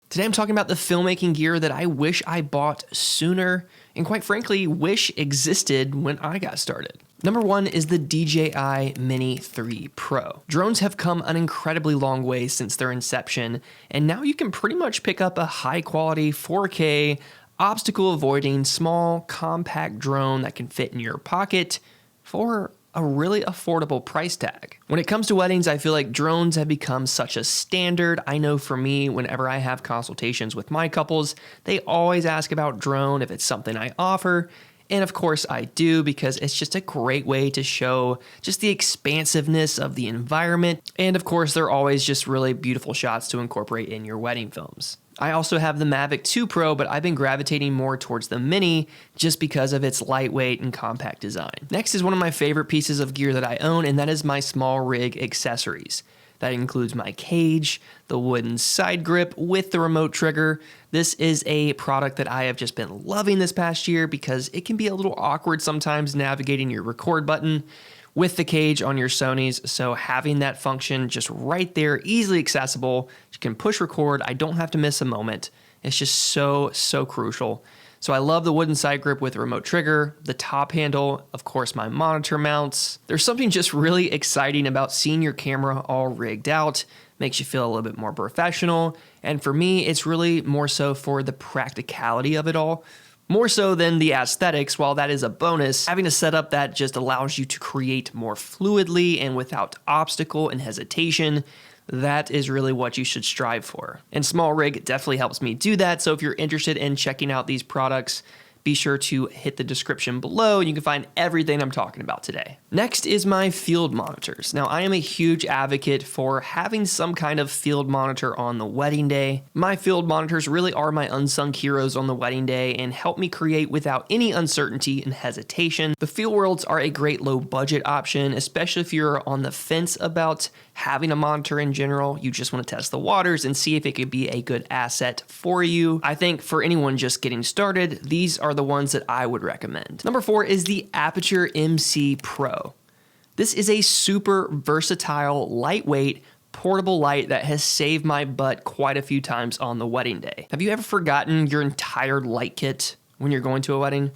Today I'm talking about the filmmaking gear that I wish I bought sooner and quite frankly wish existed when I got started. Number one is the DJI Mini 3 Pro. Drones have come an incredibly long way since their inception, and now you can pretty much pick up a high quality 4K obstacle avoiding small compact drone that can fit in your pocket for a really affordable price tag. When it comes to weddings, I feel like drones have become such a standard. I know for me, whenever I have consultations with my couples, they always ask about drone if it's something I offer. And of course I do, because it's just a great way to show just the expansiveness of the environment. And of course, they're always just really beautiful shots to incorporate in your wedding films. I also have the Mavic 2 Pro, but I've been gravitating more towards the Mini just because of its lightweight and compact design. Next is one of my favorite pieces of gear that I own, and that is my Smallrig Accessories. That includes my cage, the wooden side grip with the remote trigger. This is a product that I have just been loving this past year because it can be a little awkward sometimes navigating your record button with the cage on your Sonys, so having that function just right there, easily accessible, you can push record, I don't have to miss a moment. It's just so crucial. So I love the wooden side grip with the remote trigger, the top handle, of course my monitor mounts. There's something just really exciting about seeing your camera all rigged out, makes you feel a little bit more professional, and for me, it's really more so for the practicality of it all. More so than the aesthetics, while that is a bonus, having a setup that just allows you to create more fluidly and without obstacle and hesitation, that is really what you should strive for. And Smallrig definitely helps me do that, so if you're interested in checking out these products, be sure to hit the description below and you can find everything I'm talking about today. Next is my field monitors. Now, I am a huge advocate for having some kind of field monitor on the wedding day. My field monitors really are my unsung heroes on the wedding day and help me create without any uncertainty and hesitation. The field worlds are a great low budget option, especially if you're on the fence about having a monitor in general. You just want to test the waters and see if it could be a good asset for you. I think for anyone just getting started, these are the ones that I would recommend. Number 4 is the Aputure MC Pro. This is a super versatile, lightweight, portable light that has saved my butt quite a few times on the wedding day. Have you ever forgotten your entire light kit when you're going to a wedding?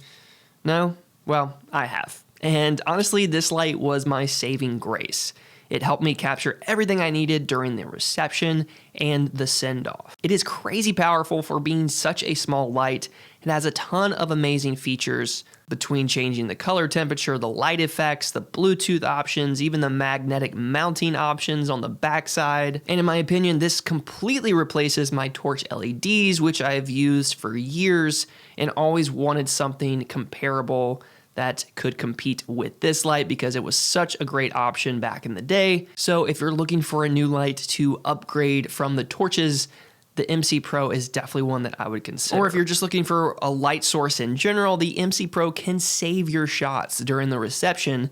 No? Well, I have. And honestly, this light was my saving grace. It helped me capture everything I needed during the reception and the send-off. It is crazy powerful for being such a small light. It has a ton of amazing features between changing the color temperature, the light effects, the Bluetooth options, even the magnetic mounting options on the backside. And in my opinion, this completely replaces my torch LEDs, which I have used for years and always wanted something comparable that could compete with this light because it was such a great option back in the day. So if you're looking for a new light to upgrade from the torches, the MC Pro is definitely one that I would consider. Or if you're just looking for a light source in general, the MC Pro can save your shots during the reception,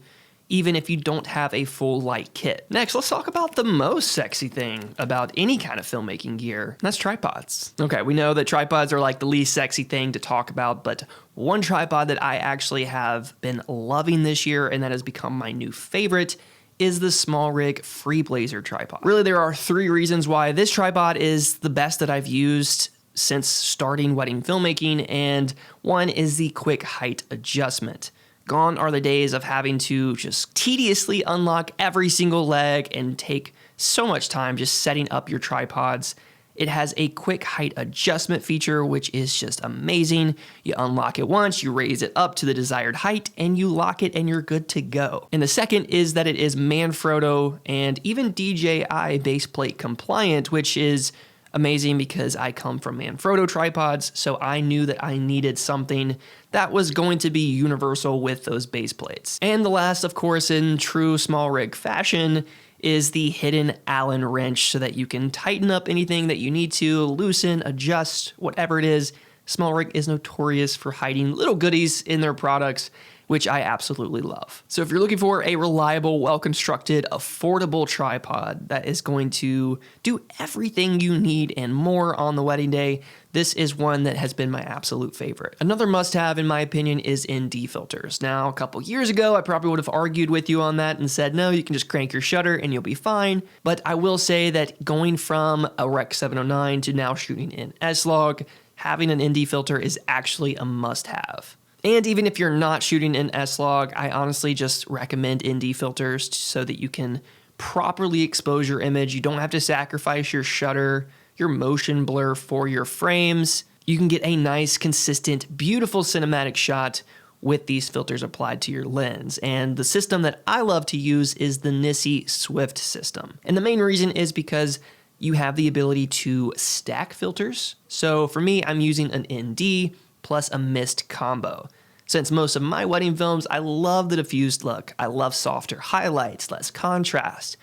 even if you don't have a full light kit. Next, let's talk about the most sexy thing about any kind of filmmaking gear, and that's tripods. Okay, we know that tripods are like the least sexy thing to talk about, but one tripod that I actually have been loving this year and that has become my new favorite is the Smallrig Freeblazer tripod. Really, there are 3 reasons why this tripod is the best that I've used since starting wedding filmmaking, and one is the quick height adjustment. Gone are the days of having to just tediously unlock every single leg and take so much time just setting up your tripods. It has a quick height adjustment feature, which is just amazing. You unlock it once, you raise it up to the desired height, and you lock it and you're good to go. And the second is that it is Manfrotto and even DJI baseplate compliant, which is amazing because I come from Manfrotto tripods, so I knew that I needed something that was going to be universal with those base plates. And the last, of course, in true Smallrig fashion, is the hidden Allen wrench so that you can tighten up anything that you need to, loosen, adjust, whatever it is. Smallrig is notorious for hiding little goodies in their products, which I absolutely love. So if you're looking for a reliable, well-constructed, affordable tripod that is going to do everything you need and more on the wedding day, this is one that has been my absolute favorite. Another must-have, in my opinion, is ND filters. Now, a couple years ago, I probably would have argued with you on that and said, no, you can just crank your shutter and you'll be fine. But I will say that going from a Rec 709 to now shooting in S-Log, having an ND filter is actually a must-have. And even if you're not shooting in S-Log, I honestly just recommend ND filters so that you can properly expose your image. You don't have to sacrifice your shutter, your motion blur for your frames. You can get a nice, consistent, beautiful cinematic shot with these filters applied to your lens. And the system that I love to use is the NiSi Swift system. And the main reason is because you have the ability to stack filters. So for me, I'm using an ND plus a mist combo. Since most of my wedding films, I love the diffused look. I love softer highlights, less contrast.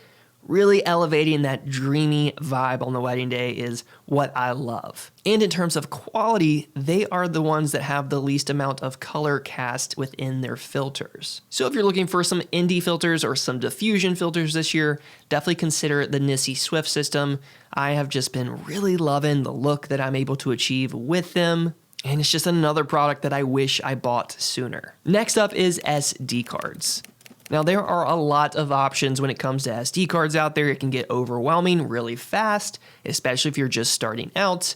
Really elevating that dreamy vibe on the wedding day is what I love. And in terms of quality, they are the ones that have the least amount of color cast within their filters. So if you're looking for some ND filters or some diffusion filters this year, definitely consider the NiSi Swift system. I have just been really loving the look that I'm able to achieve with them. And it's just another product that I wish I bought sooner. Next up is SD cards. Now, there are a lot of options when it comes to SD cards out there. It can get overwhelming really fast, especially if you're just starting out.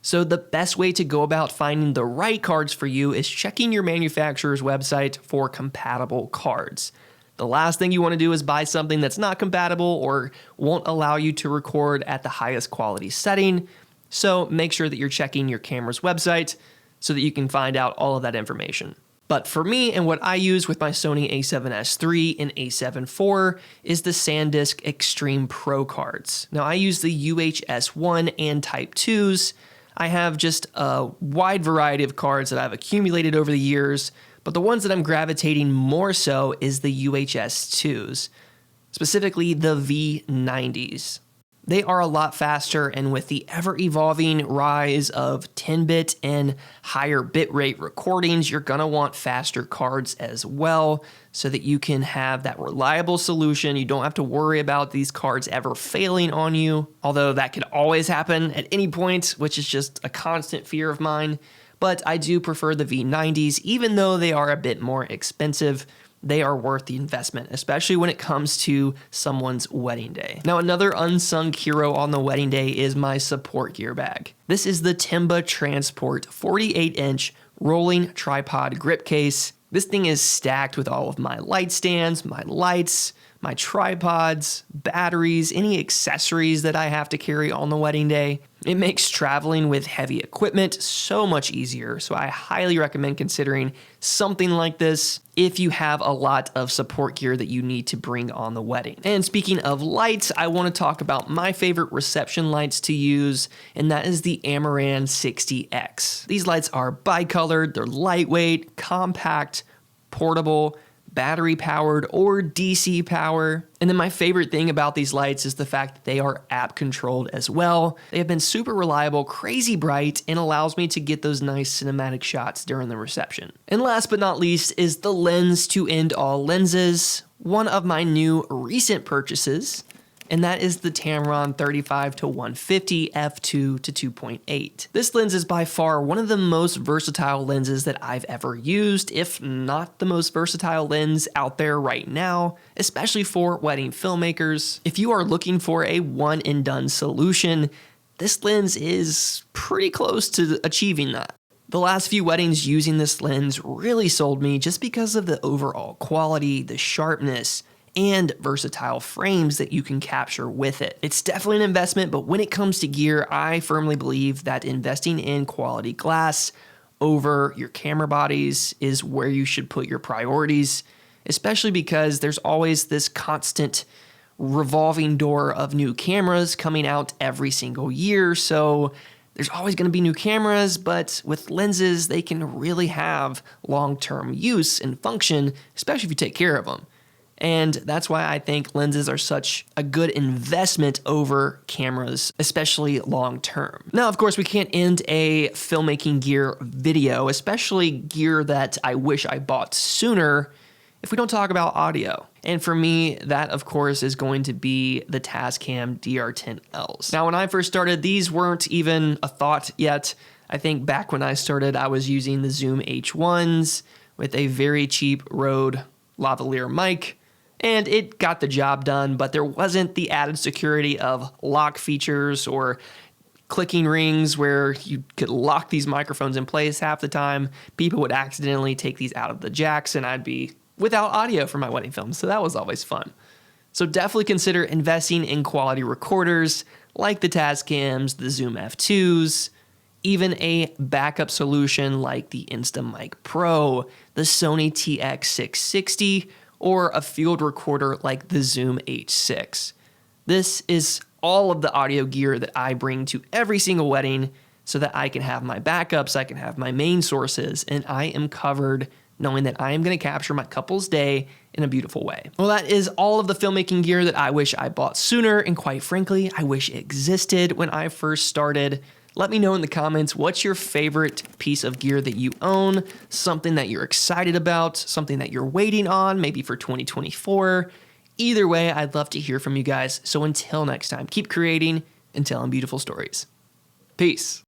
So the best way to go about finding the right cards for you is checking your manufacturer's website for compatible cards. The last thing you want to do is buy something that's not compatible or won't allow you to record at the highest quality setting. So make sure that you're checking your camera's website so that you can find out all of that information. But for me, and what I use with my Sony a7S III and a7 IV is the SanDisk Extreme Pro cards. Now I use the UHS-1 and Type 2s. I have just a wide variety of cards that I've accumulated over the years, but the ones that I'm gravitating more so is the UHS-2s, specifically the V90s. They are a lot faster, and with the ever-evolving rise of 10-bit and higher bitrate recordings, you're gonna want faster cards as well so that you can have that reliable solution. You don't have to worry about these cards ever failing on you, although that could always happen at any point, which is just a constant fear of mine. But I do prefer the V90s, even though they are a bit more expensive. They are worth the investment, especially when it comes to someone's wedding day. Now, another unsung hero on the wedding day is my support gear bag. This is the Tenba Transport 48-inch rolling tripod grip case. This thing is stacked with all of my light stands, my lights, my tripods, batteries, any accessories that I have to carry on the wedding day. It makes traveling with heavy equipment so much easier, so I highly recommend considering something like this if you have a lot of support gear that you need to bring on the wedding. And speaking of lights, I want to talk about my favorite reception lights to use, and that is the Amaran 60X. These lights are bicolored, they're lightweight, compact, portable, battery powered or DC power. And then my favorite thing about these lights is the fact that they are app controlled as well. They have been super reliable, crazy bright, and allows me to get those nice cinematic shots during the reception. And last but not least is the lens to end all lenses, one of my new recent purchases, and that is the Tamron 35-150 f2 to 2.8. This lens is by far one of the most versatile lenses that I've ever used, if not the most versatile lens out there right now, especially for wedding filmmakers. If you are looking for a one and done solution, this lens is pretty close to achieving that. The last few weddings using this lens really sold me just because of the overall quality, the sharpness, and versatile frames that you can capture with it. It's definitely an investment, but when it comes to gear, I firmly believe that investing in quality glass over your camera bodies is where you should put your priorities, especially because there's always this constant revolving door of new cameras coming out every single year. So there's always going to be new cameras, but with lenses, they can really have long-term use and function, especially if you take care of them. And that's why I think lenses are such a good investment over cameras, especially long term. Now, of course, we can't end a filmmaking gear video, especially gear that I wish I bought sooner, if we don't talk about audio. And for me, that of course is going to be the Tascam DR10Ls. Now, when I first started, these weren't even a thought yet. I think back when I started, I was using the Zoom H1s with a very cheap Rode lavalier mic, and it got the job done, but there wasn't the added security of lock features or clicking rings where you could lock these microphones in place half the time. People would accidentally take these out of the jacks and I'd be without audio for my wedding film, so that was always fun. So definitely consider investing in quality recorders like the Tascams, the Zoom F2s, even a backup solution like the Instamic Pro, the Sony TX660, or a field recorder like the Zoom H6. This is all of the audio gear that I bring to every single wedding so that I can have my backups, I can have my main sources, and I am covered knowing that I am going to capture my couple's day in a beautiful way. Well, that is all of the filmmaking gear that I wish I bought sooner, and quite frankly, I wish it existed when I first started. Let me know in the comments, what's your favorite piece of gear that you own, something that you're excited about, something that you're waiting on, maybe for 2024. Either way, I'd love to hear from you guys. So until next time, keep creating and telling beautiful stories. Peace.